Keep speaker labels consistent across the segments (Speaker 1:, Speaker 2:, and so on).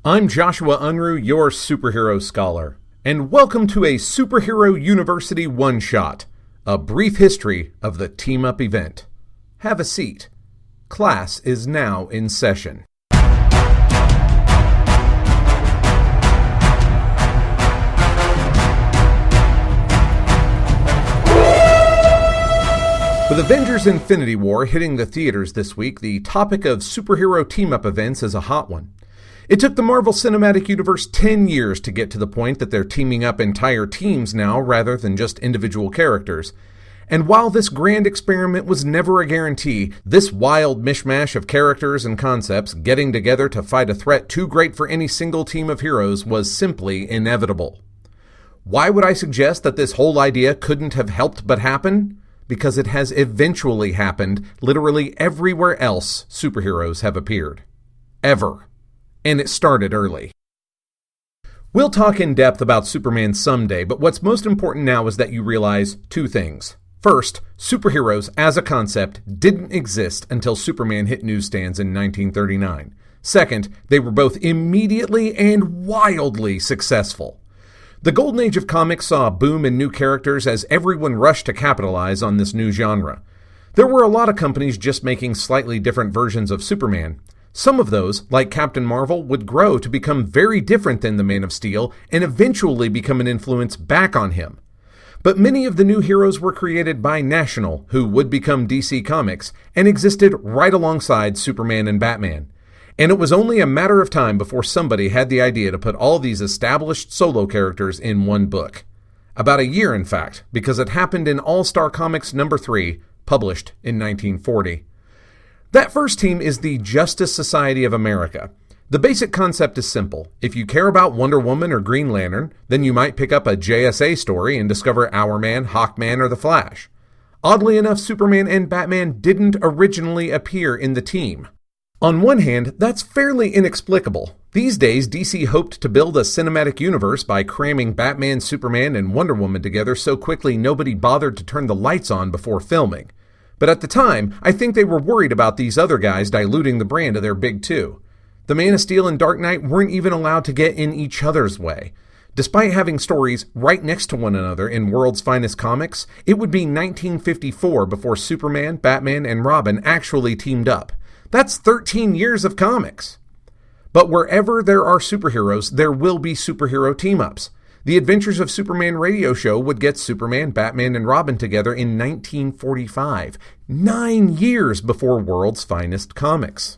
Speaker 1: I'm Joshua Unruh, your superhero scholar, and welcome to a Superhero University one-shot, a brief history of the team-up event. Have a seat. Class is now in session. With Avengers Infinity War hitting the theaters this week, the topic of superhero team-up events is a hot one. It took the Marvel Cinematic Universe 10 years to get to the point that they're teaming up entire teams now rather than just individual characters. And while this grand experiment was never a guarantee, this wild mishmash of characters and concepts getting together to fight a threat too great for any single team of heroes was simply inevitable. Why would I suggest that this whole idea couldn't have helped but happen? Because it has eventually happened literally everywhere else superheroes have appeared. Ever. And it started early. We'll talk in depth about Superman someday, but what's most important now is that you realize two things. First, superheroes as a concept didn't exist until Superman hit newsstands in 1939. Second, they were both immediately and wildly successful. The golden age of comics saw a boom in new characters as everyone rushed to capitalize on this new genre. There were a lot of companies just making slightly different versions of Superman. Some of those, like Captain Marvel, would grow to become very different than the Man of Steel and eventually become an influence back on him. But many of the new heroes were created by National, who would become DC Comics, and existed right alongside Superman and Batman. And it was only a matter of time before somebody had the idea to put all these established solo characters in one book. About a year, in fact, because it happened in All-Star Comics number 3, published in 1940. That first team is the Justice Society of America. The basic concept is simple. If you care about Wonder Woman or Green Lantern, then you might pick up a JSA story and discover Hourman, Hawkman, or The Flash. Oddly enough, Superman and Batman didn't originally appear in the team. On one hand, that's fairly inexplicable. These days, DC hoped to build a cinematic universe by cramming Batman, Superman, and Wonder Woman together so quickly nobody bothered to turn the lights on before filming. But at the time, I think they were worried about these other guys diluting the brand of their big two. The Man of Steel and Dark Knight weren't even allowed to get in each other's way. Despite having stories right next to one another in World's Finest Comics, it would be 1954 before Superman, Batman, and Robin actually teamed up. That's 13 years of comics. But wherever there are superheroes, there will be superhero team-ups. The Adventures of Superman radio show would get Superman, Batman, and Robin together in 1945, 9 years before World's Finest Comics.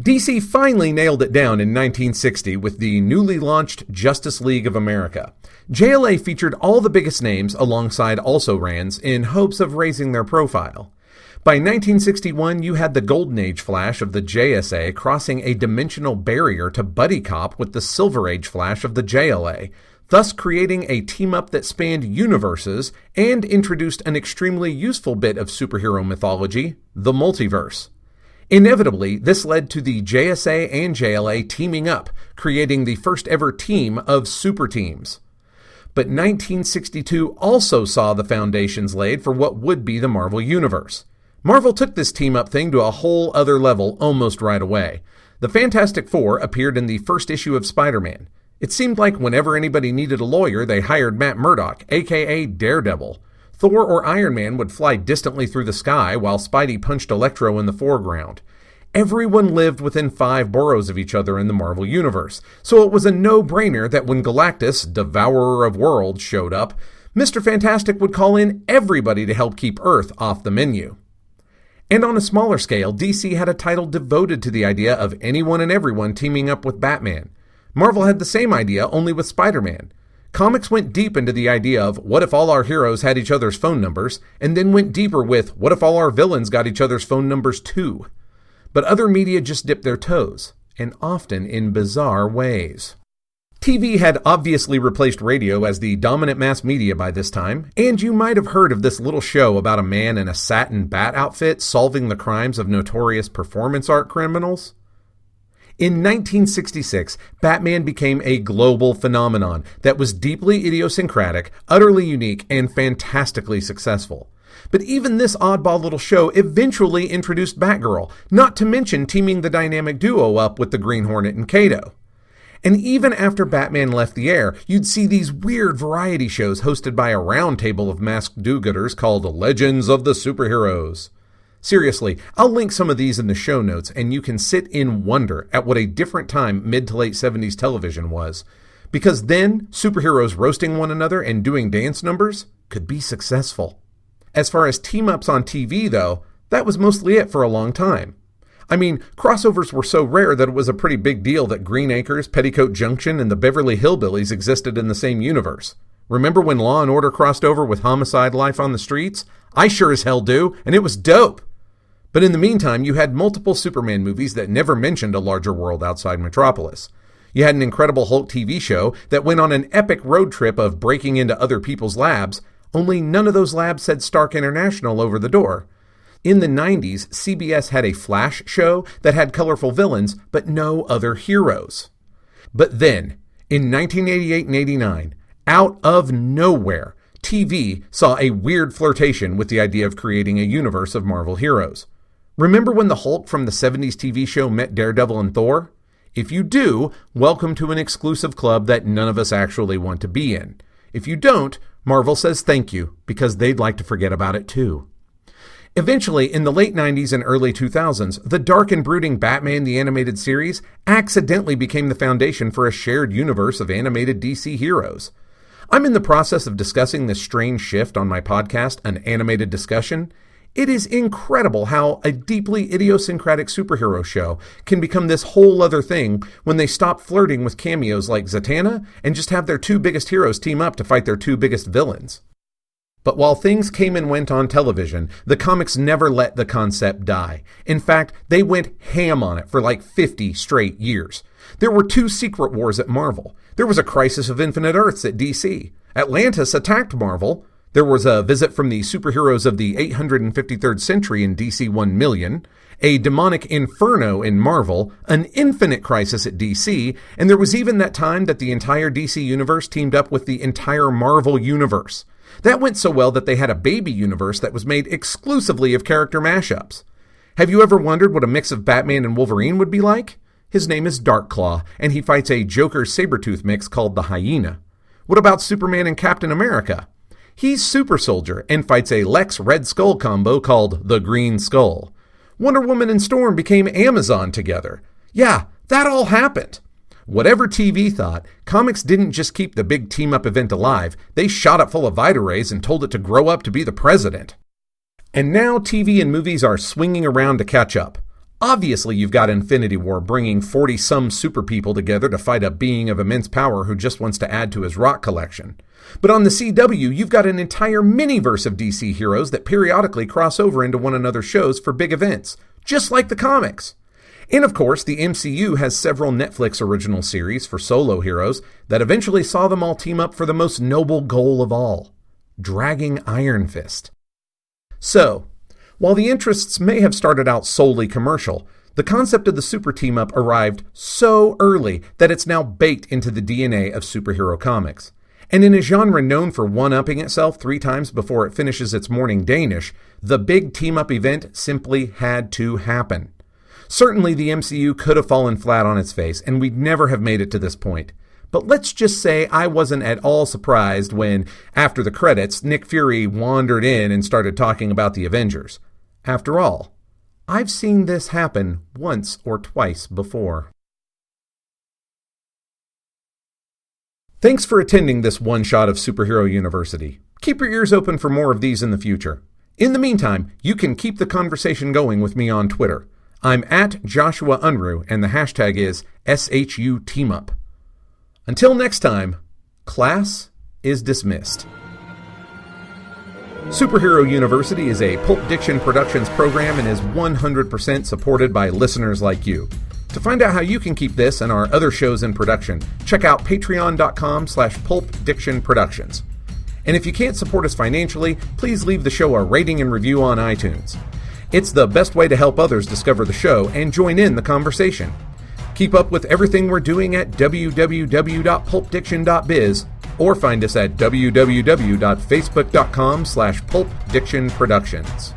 Speaker 1: DC finally nailed it down in 1960 with the newly launched Justice League of America. JLA featured all the biggest names alongside also-rans in hopes of raising their profile. By 1961, you had the Golden Age Flash of the JSA crossing a dimensional barrier to buddy cop with the Silver Age Flash of the JLA, thus creating a team-up that spanned universes and introduced an extremely useful bit of superhero mythology, the multiverse. Inevitably, this led to the JSA and JLA teaming up, creating the first ever team of super teams. But 1962 also saw the foundations laid for what would be the Marvel Universe. Marvel took this team-up thing to a whole other level almost right away. The Fantastic Four appeared in the first issue of Spider-Man. It seemed like whenever anybody needed a lawyer, they hired Matt Murdock, aka Daredevil. Thor or Iron Man would fly distantly through the sky while Spidey punched Electro in the foreground. Everyone lived within 5 boroughs of each other in the Marvel Universe, so it was a no-brainer that when Galactus, Devourer of Worlds, showed up, Mr. Fantastic would call in everybody to help keep Earth off the menu. And on a smaller scale, DC had a title devoted to the idea of anyone and everyone teaming up with Batman. Marvel had the same idea, only with Spider-Man. Comics went deep into the idea of what if all our heroes had each other's phone numbers, and then went deeper with what if all our villains got each other's phone numbers too. But other media just dipped their toes, and often in bizarre ways. TV had obviously replaced radio as the dominant mass media by this time, and you might have heard of this little show about a man in a satin bat outfit solving the crimes of notorious performance art criminals. In 1966, Batman became a global phenomenon that was deeply idiosyncratic, utterly unique, and fantastically successful. But even this oddball little show eventually introduced Batgirl, not to mention teaming the dynamic duo up with the Green Hornet and Kato. And even after Batman left the air, you'd see these weird variety shows hosted by a round table of masked do-gooders called Legends of the Superheroes. Seriously, I'll link some of these in the show notes, and you can sit in wonder at what a different time mid to late 70s television was. Because then, superheroes roasting one another and doing dance numbers could be successful. As far as team-ups on TV, though, that was mostly it for a long time. I mean, crossovers were so rare that it was a pretty big deal that Green Acres, Petticoat Junction, and the Beverly Hillbillies existed in the same universe. Remember when Law & Order crossed over with Homicide: Life on the Streets? I sure as hell do, and it was dope! But in the meantime, you had multiple Superman movies that never mentioned a larger world outside Metropolis. You had an Incredible Hulk TV show that went on an epic road trip of breaking into other people's labs, only none of those labs said Stark International over the door. In the 90s, CBS had a Flash show that had colorful villains, but no other heroes. But then, in 1988 and 89, out of nowhere, TV saw a weird flirtation with the idea of creating a universe of Marvel heroes. Remember when the Hulk from the 70s TV show met Daredevil and Thor? If you do, welcome to an exclusive club that none of us actually want to be in. If you don't, Marvel says thank you, because they'd like to forget about it too. Eventually, in the late 90s and early 2000s, the dark and brooding Batman the Animated Series accidentally became the foundation for a shared universe of animated DC heroes. I'm in the process of discussing this strange shift on my podcast, An Animated Discussion. It is incredible how a deeply idiosyncratic superhero show can become this whole other thing when they stop flirting with cameos like Zatanna and just have their two biggest heroes team up to fight their two biggest villains. But while things came and went on television, the comics never let the concept die. In fact, they went ham on it for like 50 straight years. There were two secret wars at Marvel. There was a Crisis of Infinite Earths at DC. Atlantis attacked Marvel. There was a visit from the superheroes of the 853rd century in DC 1 million, a demonic inferno in Marvel, an infinite crisis at DC, and there was even that time that the entire DC universe teamed up with the entire Marvel universe. That went so well that they had a baby universe that was made exclusively of character mashups. Have you ever wondered what a mix of Batman and Wolverine would be like? His name is Darkclaw, and he fights a Joker Sabretooth mix called the Hyena. What about Superman and Captain America? He's Super Soldier and fights a Lex Red Skull combo called the Green Skull. Wonder Woman and Storm became Amazon together. Yeah, that all happened. Whatever TV thought, comics didn't just keep the big team-up event alive, they shot it full of Vita rays and told it to grow up to be the president. And now TV and movies are swinging around to catch up. Obviously, you've got Infinity War bringing 40-some super people together to fight a being of immense power who just wants to add to his rock collection. But on the CW, you've got an entire miniverse of DC heroes that periodically cross over into one another's shows for big events, just like the comics. And of course, the MCU has several Netflix original series for solo heroes that eventually saw them all team up for the most noble goal of all, dragging Iron Fist. So, while the interests may have started out solely commercial, the concept of the super team-up arrived so early that it's now baked into the DNA of superhero comics. And in a genre known for one-upping itself 3 times before it finishes its morning Danish, the big team-up event simply had to happen. Certainly the MCU could have fallen flat on its face, and we'd never have made it to this point. But let's just say I wasn't at all surprised when, after the credits, Nick Fury wandered in and started talking about the Avengers. After all, I've seen this happen once or twice before. Thanks for attending this one-shot of Superhero University. Keep your ears open for more of these in the future. In the meantime, you can keep the conversation going with me on Twitter. I'm at Joshua Unruh, and the hashtag is SHUTeamup. Until next time, class is dismissed. Superhero University is a Pulp Diction Productions program and is 100% supported by listeners like you. To find out how you can keep this and our other shows in production, check out patreon.com/pulpdictionproductions. And if you can't support us financially, please leave the show a rating and review on iTunes. It's the best way to help others discover the show and join in the conversation. Keep up with everything we're doing at www.pulpdiction.biz or find us at www.facebook.com/pulpdictionproductions.